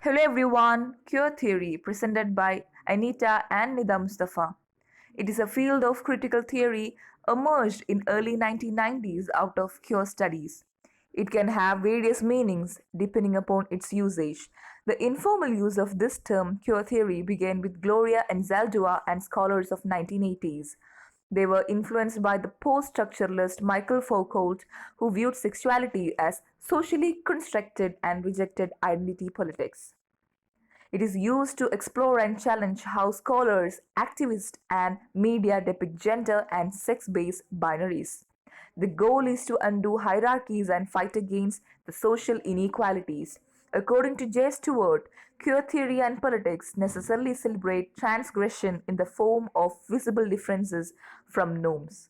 Hello everyone, Queer Theory presented by Anita and Nida Mustafa. It is a field of critical theory emerged in early 1990s out of queer studies. It can have various meanings depending upon its usage. The informal use of this term queer theory began with Gloria and Zaldua and scholars of 1980s. They were influenced by the post-structuralist Michael Foucault, who viewed sexuality as socially constructed and rejected identity politics. It is used to explore and challenge how scholars, activists, and media depict gender and sex based binaries. The goal is to undo hierarchies and fight against the social inequalities. According to J. Stewart, queer theory and politics necessarily celebrate transgression in the form of visible differences from norms.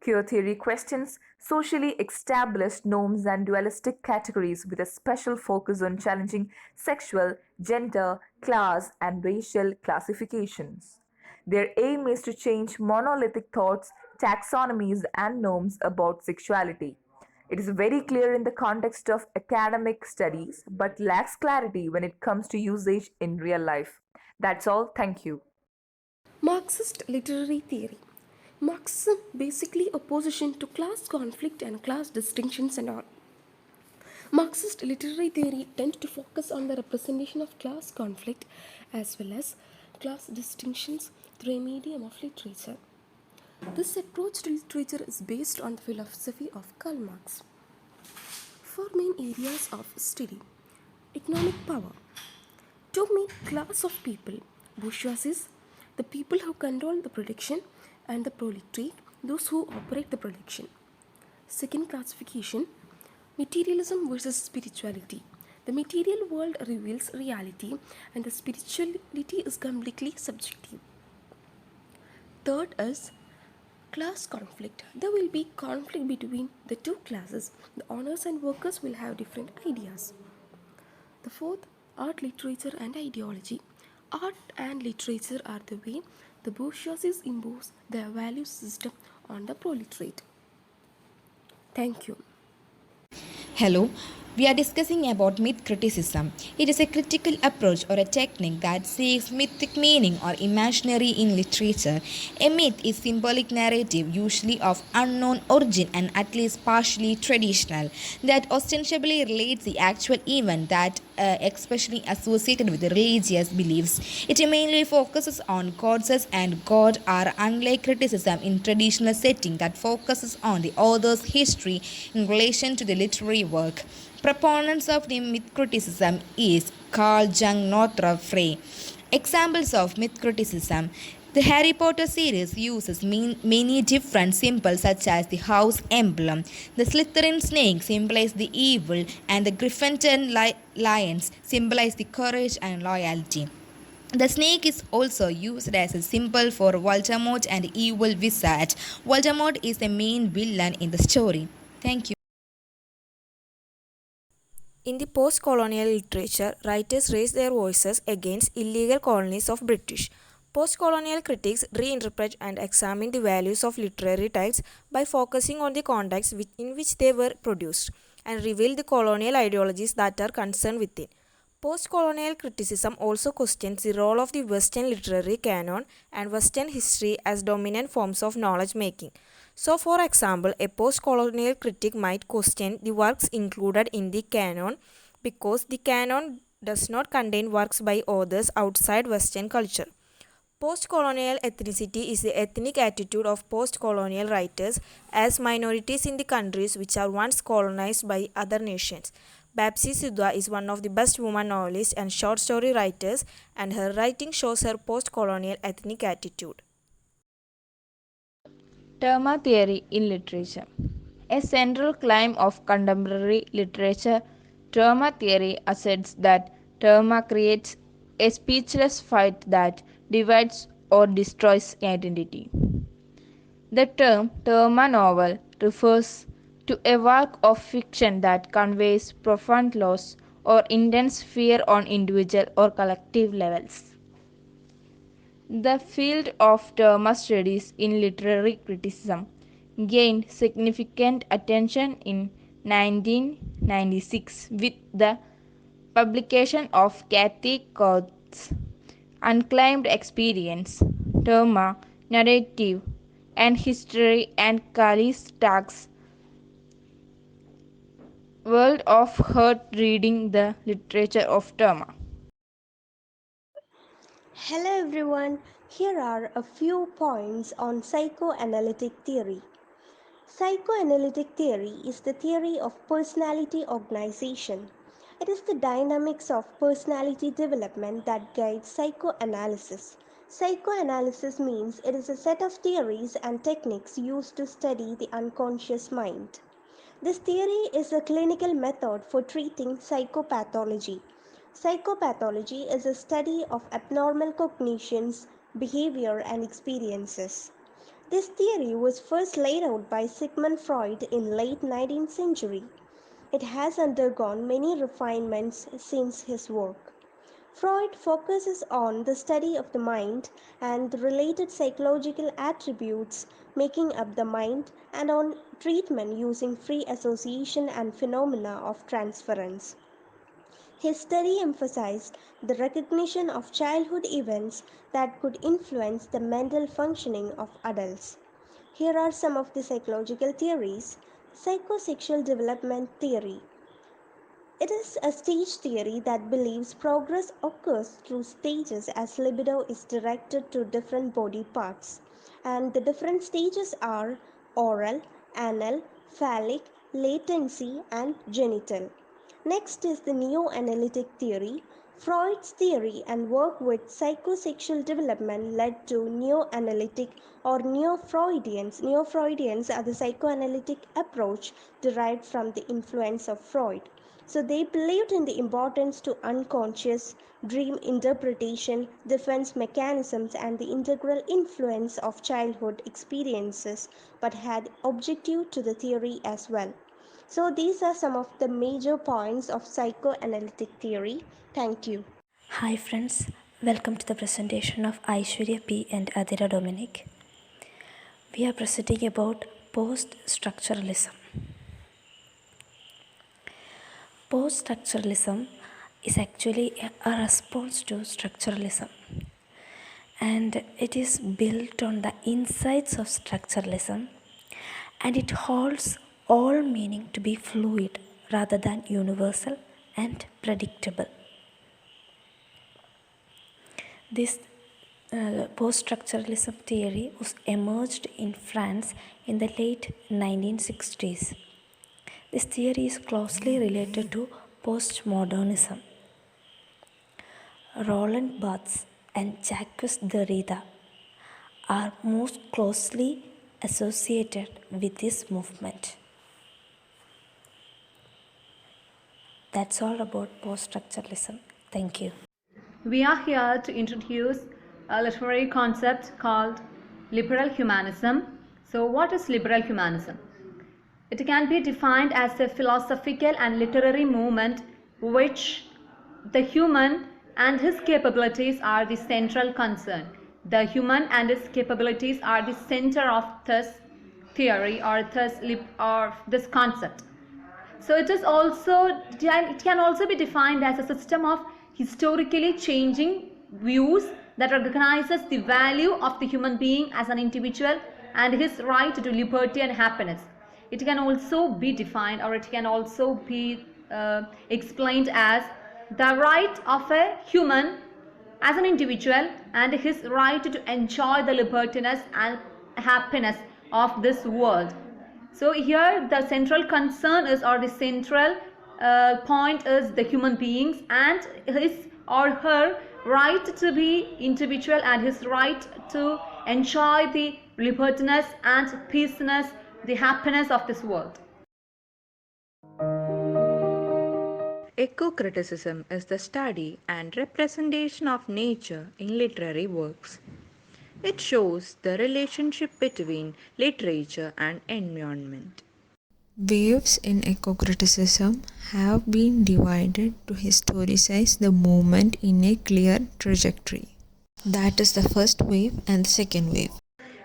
Queer theory questions socially established norms and dualistic categories with a special focus on challenging sexual, gender, class, and racial classifications. Their aim is to change monolithic thoughts, taxonomies, and norms about sexuality. It is very clear in the context of academic studies, but lacks clarity when it comes to usage in real life. That's all. Thank you. Marxist literary theory. Marxism basically opposition to class conflict and class distinctions and all. Marxist literary theory tends to focus on the representation of class conflict as well as class distinctions through a medium of literature. This approach to literature is based on the philosophy of Karl Marx. Four main areas of study: economic power. Two main class of people: bourgeoisie, the people who control the production, and the proletariat, those who operate the production. Second classification: materialism versus spirituality. The material world reveals reality, and the spirituality is completely subjective. Third is class conflict. There will be conflict between the two classes. The owners and workers will have different ideas. The fourth, art, literature, and ideology. Art and literature are the way the bourgeoisie impose their value system on the proletariat. Thank you. Hello, we are discussing about myth criticism. It is a critical approach or a technique that seeks mythic meaning or imaginary in literature. A myth is symbolic narrative, usually of unknown origin and at least partially traditional, that ostensibly relates the actual event that especially associated with religious beliefs. It mainly focuses on goddesses and god, are unlike criticism in traditional setting that focuses on the author's history in relation to the literary work. Proponents of the myth criticism is Carl Jung, Northrop Frey. Examples of myth criticism: the Harry Potter series uses many different symbols such as the house emblem. The Slytherin snake symbolizes the evil, and the Gryffindor lions symbolize the courage and loyalty. The snake is also used as a symbol for Voldemort and the evil wizard. Voldemort is the main villain in the story. Thank you. In the post-colonial literature, writers raised their voices against illegal colonies of British. Post-colonial critics reinterpret and examine the values of literary texts by focusing on the context in which they were produced and reveal the colonial ideologies that are concerned with it. Post-colonial criticism also questions the role of the Western literary canon and Western history as dominant forms of knowledge making. So, for example, a post-colonial critic might question the works included in the canon because the canon does not contain works by authors outside Western culture. Post-colonial ethnicity is the ethnic attitude of post-colonial writers as minorities in the countries which are once colonized by other nations. Babsi Sidhwa is one of the best women novelists and short story writers, and her writing shows her post-colonial ethnic attitude. Terma theory in literature. A central claim of contemporary literature, terma theory asserts that terma creates a speechless fight that divides or destroys identity. The term terma novel refers to a work of fiction that conveys profound loss or intense fear on individual or collective levels. The field of terma studies in literary criticism gained significant attention in 1996 with the publication of Kathy Coates' Unclaimed Experience, Terma, Narrative, and History, and Kali Stark's World of Hurt Reading the Literature of Terma. Hello everyone, here are a few points on psychoanalytic theory. Psychoanalytic theory is the theory of personality organization. It is the dynamics of personality development that guides psychoanalysis. Psychoanalysis means it is a set of theories and techniques used to study the unconscious mind. This theory is a clinical method for treating psychopathology. Psychopathology is a study of abnormal cognitions, behavior, and experiences. This theory was first laid out by Sigmund Freud in late 19th century. It has undergone many refinements since his work. Freud focuses on the study of the mind and the related psychological attributes making up the mind and on treatment using free association and phenomena of transference. His study emphasized the recognition of childhood events that could influence the mental functioning of adults. Here are some of the psychological theories. Psychosexual development theory. It is a stage theory that believes progress occurs through stages as libido is directed to different body parts. And the different stages are oral, anal, phallic, latency, and genital. Next is the neo-analytic theory. Freud's theory and work with psychosexual development led to neo-analytic or neo-Freudians. Neo-Freudians are the psychoanalytic approach derived from the influence of Freud. So they believed in the importance to unconscious, dream interpretation, defense mechanisms, and the integral influence of childhood experiences, but had objective to the theory as well. So these are some of the major points of psychoanalytic theory. Thank you. Hi friends, welcome to the presentation of Aishwarya P and Adira Dominic. We are presenting about post-structuralism. Post-structuralism is actually a response to structuralism, and it is built on the insights of structuralism, and it holds all meaning to be fluid rather than universal and predictable. This post-structuralism theory was emerged in France in the late 1960s. This theory is closely related to postmodernism. Roland Barthes and Jacques Derrida are most closely associated with this movement. That's all about post-structuralism. Thank you. We are here to introduce a literary concept called liberal humanism. So what is liberal humanism? It can be defined as a philosophical and literary movement which the human and his capabilities are the central concern. The human and his capabilities are the center of this theory or this concept. So it can also be defined as a system of historically changing views that recognizes the value of the human being as an individual and his right to liberty and happiness. It can also be defined, or it can also be explained as the right of a human as an individual and his right to enjoy the libertiness and happiness of this world. So here the central concern is, or the central point is, the human beings and his or her right to be individual and his right to enjoy the libertiness and peaceness, the happiness of this world. Eco-criticism is the study and representation of nature in literary works. It shows the relationship between literature and environment. Waves in eco-criticism have been divided to historicize the movement in a clear trajectory. That is the first wave and the second wave.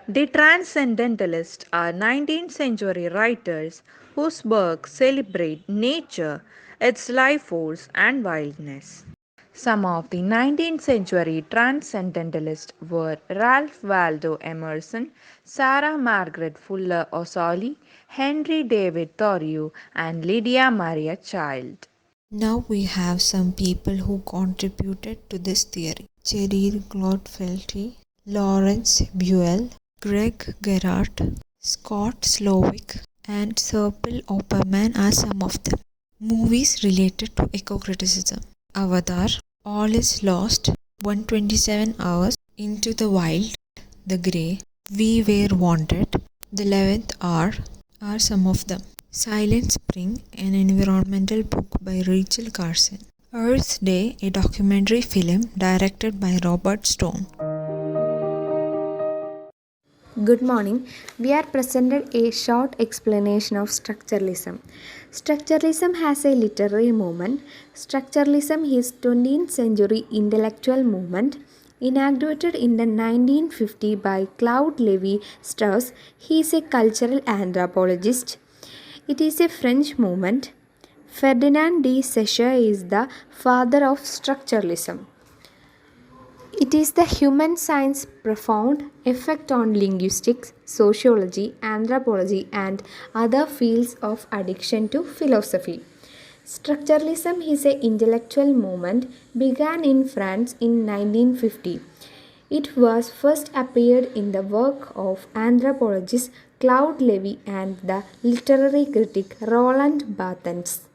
The transcendentalists are 19th century writers whose works celebrate nature, its life force, and wildness. Some of the 19th century transcendentalists were Ralph Waldo Emerson, Sarah Margaret Fuller Ossoli, Henry David Thoreau, and Lydia Maria Child. Now we have some people who contributed to this theory. Cheryl Clotfelty, Lawrence Buell, Greg Gerhardt, Scott Slovic, and Serpil Opperman are some of them. Movies related to eco-criticism. Avatar, All is Lost, 127 Hours, Into the Wild, The Grey, We Were Wanted, The 11th Hour are some of them. Silent Spring, an environmental book by Rachel Carson. Earth Day, a documentary film directed by Robert Stone. Good morning. We are presented a short explanation of structuralism. Structuralism has a literary movement. Structuralism is 20th century intellectual movement inaugurated in the 1950 by Claude Lévi-Strauss. He is a cultural anthropologist. It is a French movement. Ferdinand de Saussure is the father of structuralism. It is the human science's profound effect on linguistics, sociology, anthropology, and other fields of addiction to philosophy. Structuralism is an intellectual movement began in France in 1950. It was first appeared in the work of anthropologist Claude Lévi and the literary critic Roland Barthes.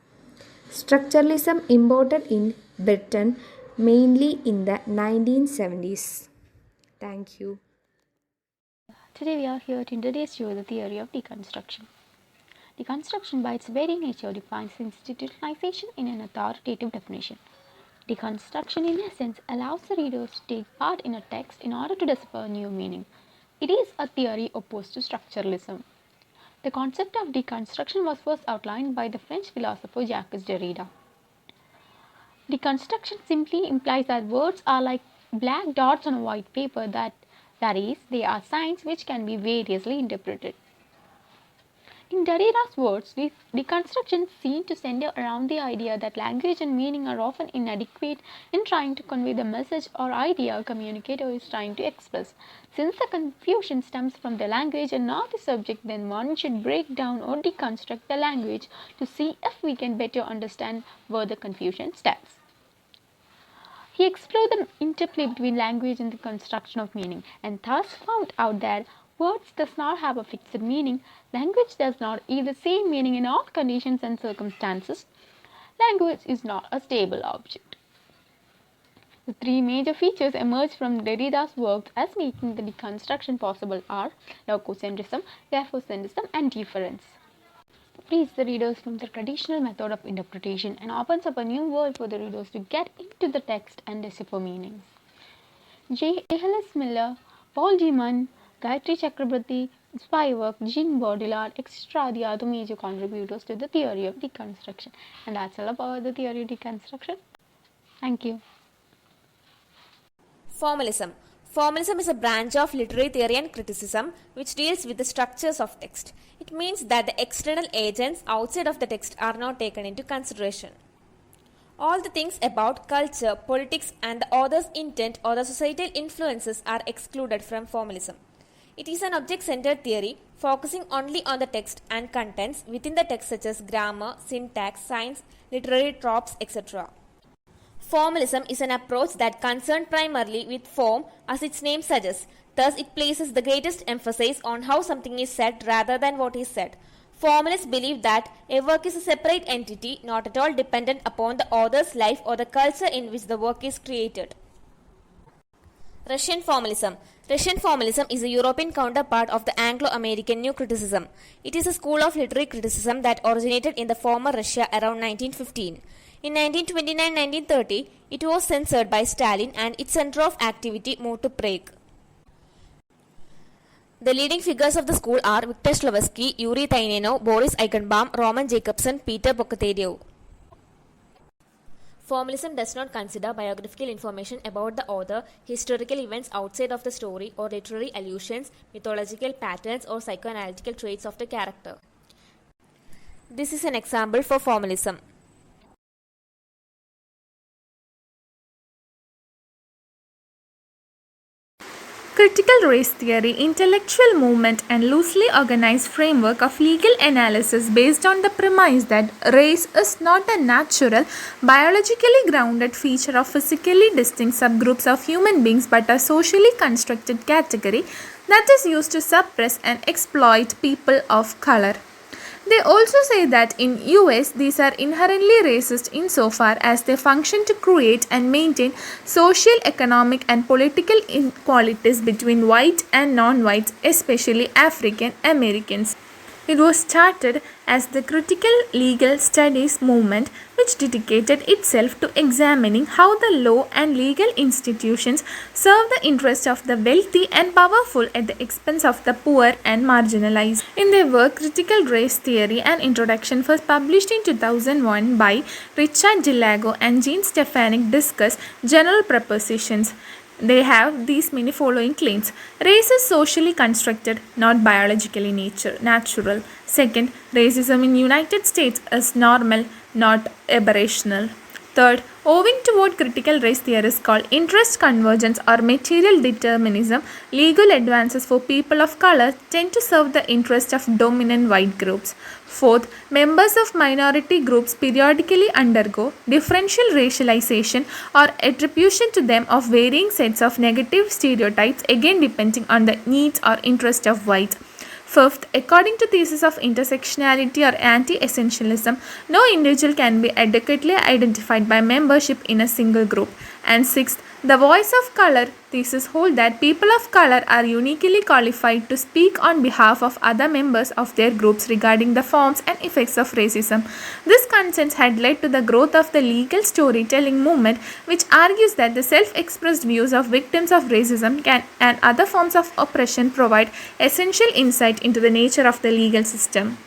Structuralism imported in Britain mainly in the 1970s. Thank you. Today we are here to introduce you the theory of deconstruction. Deconstruction by its very nature defines institutionalization in an authoritative definition. Deconstruction in essence allows the readers to take part in a text in order to decipher new meaning. It is a theory opposed to structuralism. The concept of deconstruction was first outlined by the French philosopher Jacques Derrida. Deconstruction simply implies that words are like black dots on a white paper, that is, they are signs which can be variously interpreted. In Derrida's words, deconstruction seemed to center around the idea that language and meaning are often inadequate in trying to convey the message or idea a communicator is trying to express. Since the confusion stems from the language and not the subject, then one should break down or deconstruct the language to see if we can better understand where the confusion stems. He explored the interplay between language and the construction of meaning, and thus found out that words does not have a fixed meaning. Language does not have the same meaning in all conditions and circumstances. Language is not a stable object. The three major features emerge from Derrida's works as making the deconstruction possible are logocentrism, graphocentrism, and deference. Frees the readers from the traditional method of interpretation and opens up a new world for the readers to get into the text and decipher meanings. J. A.L.S. Miller, Paul Gaiman, Gayatri Chakraborty, Spivak, Jean Baudrillard, etc. are the other major contributors to the theory of deconstruction. And that's all about the theory of deconstruction. Thank you. Formalism. Formalism is a branch of literary theory and criticism which deals with the structures of text. It means that the external agents outside of the text are not taken into consideration. All the things about culture, politics, and the author's intent or the societal influences are excluded from formalism. It is an object-centered theory focusing only on the text and contents within the text such as grammar, syntax, science, literary tropes, etc. Formalism is an approach that concerns primarily with form as its name suggests. Thus, it places the greatest emphasis on how something is said rather than what is said. Formalists believe that a work is a separate entity, not at all dependent upon the author's life or the culture in which the work is created. Russian Formalism. Russian Formalism is a European counterpart of the Anglo-American New Criticism. It is a school of literary criticism that originated in the former Russia around 1915. In 1929-1930, it was censored by Stalin and its center of activity moved to Prague. The leading figures of the school are Viktor Shklovsky, Yuri Tainenov, Boris Eichenbaum, Roman Jacobson, Peter Bokaterev. Formalism does not consider biographical information about the author, historical events outside of the story, or literary allusions, mythological patterns, or psychoanalytical traits of the character. This is an example for formalism. Critical race theory, intellectual movement and loosely organized framework of legal analysis based on the premise that race is not a natural, biologically grounded feature of physically distinct subgroups of human beings but a socially constructed category that is used to suppress and exploit people of color. They also say that in US these are inherently racist insofar as they function to create and maintain social, economic and political inequalities between white and non-whites, especially African Americans. It was started as the critical legal studies movement, which dedicated itself to examining how the law and legal institutions serve the interests of the wealthy and powerful at the expense of the poor and marginalized. In their work Critical Race Theory, an introduction was published in 2001 by Richard Delago and Jean Stefanik, discuss general propositions. They have these many following claims. Race is socially constructed, not biologically natural. Second, racism in United States is normal, not aberrational. Third, owing to what critical race theorists call interest convergence or material determinism, legal advances for people of color tend to serve the interests of dominant white groups. Fourth, members of minority groups periodically undergo differential racialization or attribution to them of varying sets of negative stereotypes, again depending on the needs or interest of whites. Fifth, according to thesis of intersectionality or anti-essentialism, no individual can be adequately identified by membership in a single group. And sixth, the voice of color thesis hold that people of color are uniquely qualified to speak on behalf of other members of their groups regarding the forms and effects of racism. This consensus had led to the growth of the legal storytelling movement, which argues that the self-expressed views of victims of racism and other forms of oppression provide essential insight into the nature of the legal system.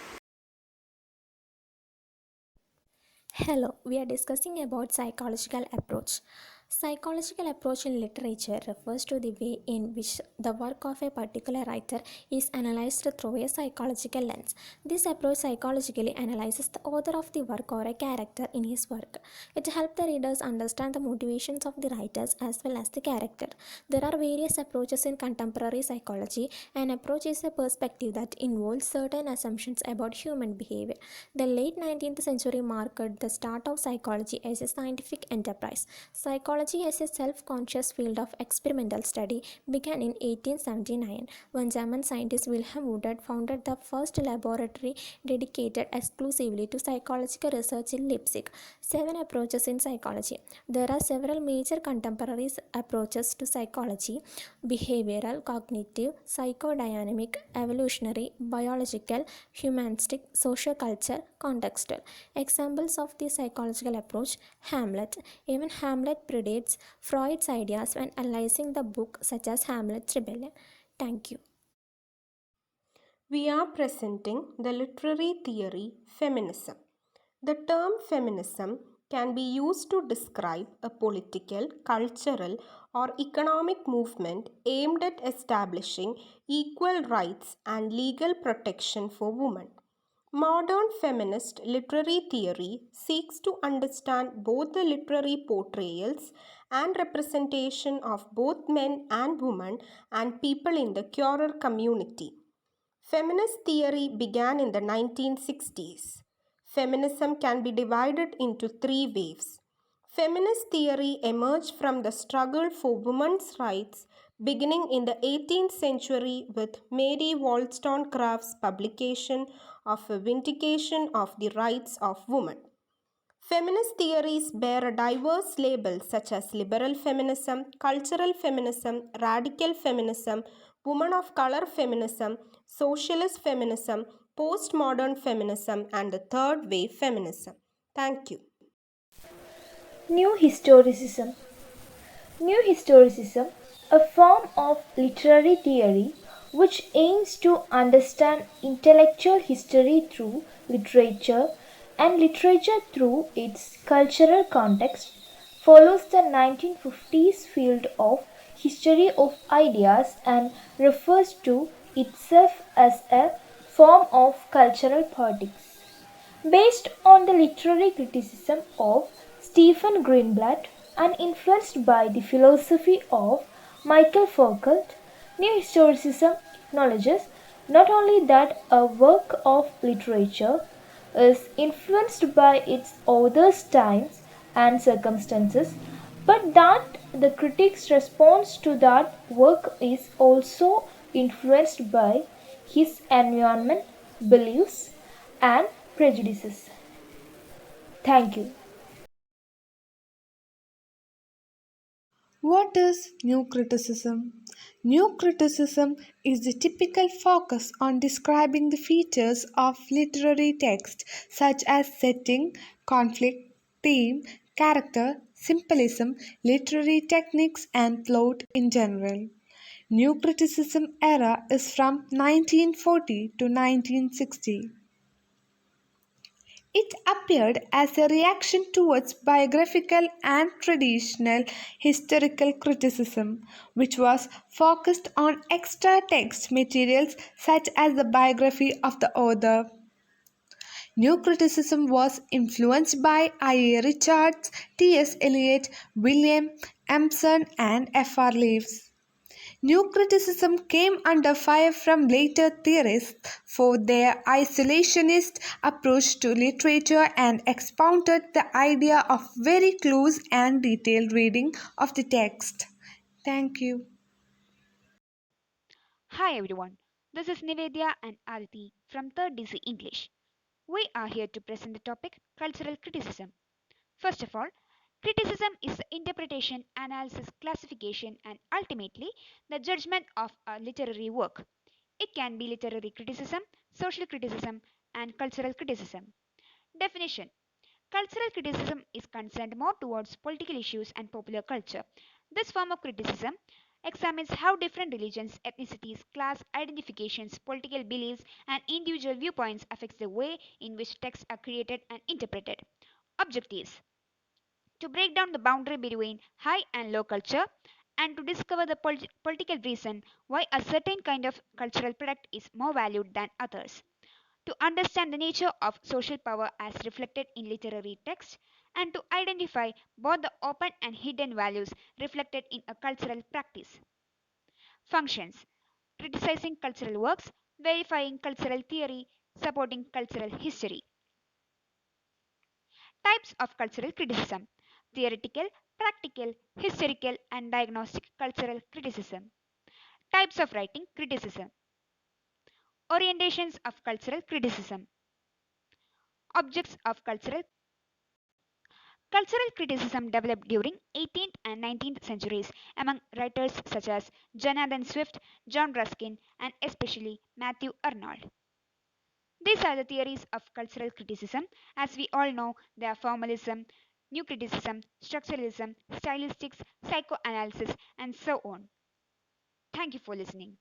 Hello, we are discussing about psychological approach. Psychological approach in literature refers to the way in which the work of a particular writer is analyzed through a psychological lens. This approach psychologically analyzes the author of the work or a character in his work. It helps the readers understand the motivations of the writers as well as the character. There are various approaches in contemporary psychology. An approach is a perspective that involves certain assumptions about human behavior. The late 19th century marked the start of psychology as a scientific enterprise. Psychology as a self-conscious field of experimental study began in 1879 when German scientist Wilhelm Wundt founded the first laboratory dedicated exclusively to psychological research in Leipzig. 7 approaches in psychology. There are several major contemporary approaches to psychology: behavioral, cognitive, psychodynamic, evolutionary, biological, humanistic, sociocultural, contextual. Examples of the psychological approach: Hamlet. Even Hamlet predates Freud's ideas when analyzing the book, such as Hamlet's Rebellion. Thank you. We are presenting the literary theory feminism. The term feminism can be used to describe a political, cultural, or economic movement aimed at establishing equal rights and legal protection for women. Modern feminist literary theory seeks to understand both the literary portrayals and representation of both men and women and people in the queer community. Feminist theory began in the 1960s. Feminism can be divided into 3 waves. Feminist theory emerged from the struggle for women's rights beginning in the 18th century with Mary Wollstonecraft's publication of A Vindication of the Rights of Women. Feminist theories bear a diverse label such as liberal feminism, cultural feminism, radical feminism, woman of color feminism, socialist feminism, postmodern feminism, and the third wave feminism. Thank you. New Historicism. New Historicism, a form of literary theory which aims to understand intellectual history through literature and literature through its cultural context, follows the 1950s field of history of ideas and refers to itself as a form of cultural politics. Based on the literary criticism of Stephen Greenblatt and influenced by the philosophy of Michael Foucault, New Historicism acknowledges not only that a work of literature is influenced by its author's times and circumstances, but that the critic's response to that work is also influenced by his environment, beliefs, and prejudices. Thank you. What is new criticism? New criticism is the typical focus on describing the features of literary text, such as setting, conflict, theme, character, symbolism, literary techniques, and plot in general. New criticism era is from 1940 to 1960. It appeared as a reaction towards biographical and traditional historical criticism, which was focused on extra text materials such as the biography of the author. New criticism was influenced by I. A. Richards, T. S. Eliot, William Emerson, and F. R. Leaves. New criticism came under fire from later theorists for their isolationist approach to literature and expounded the idea of very close and detailed reading of the text. Thank you. Hi everyone, this is Nivedya and Aditi from 3rd DC English. We are here to present the topic cultural criticism. First of all, criticism is the interpretation, analysis, classification, and ultimately the judgment of a literary work. It can be literary criticism, social criticism, and cultural criticism. Definition: cultural criticism is concerned more towards political issues and popular culture. This form of criticism examines how different religions, ethnicities, class identifications, political beliefs, and individual viewpoints affects the way in which texts are created and interpreted. Objectives: to break down the boundary between high and low culture and to discover the political reason why a certain kind of cultural product is more valued than others, to understand the nature of social power as reflected in literary text, and to identify both the open and hidden values reflected in a cultural practice. Functions: criticizing cultural works, verifying cultural theory, supporting cultural history. Types of cultural criticism: theoretical, practical, historical, and diagnostic cultural criticism. Types of writing criticism. Orientations of cultural criticism. Objects of cultural criticism developed during 18th and 19th centuries among writers such as Jonathan Swift, John Ruskin, and especially Matthew Arnold. These are the theories of cultural criticism. As we all know, they are formalism, new criticism, structuralism, stylistics, psychoanalysis, and so on. Thank you for listening.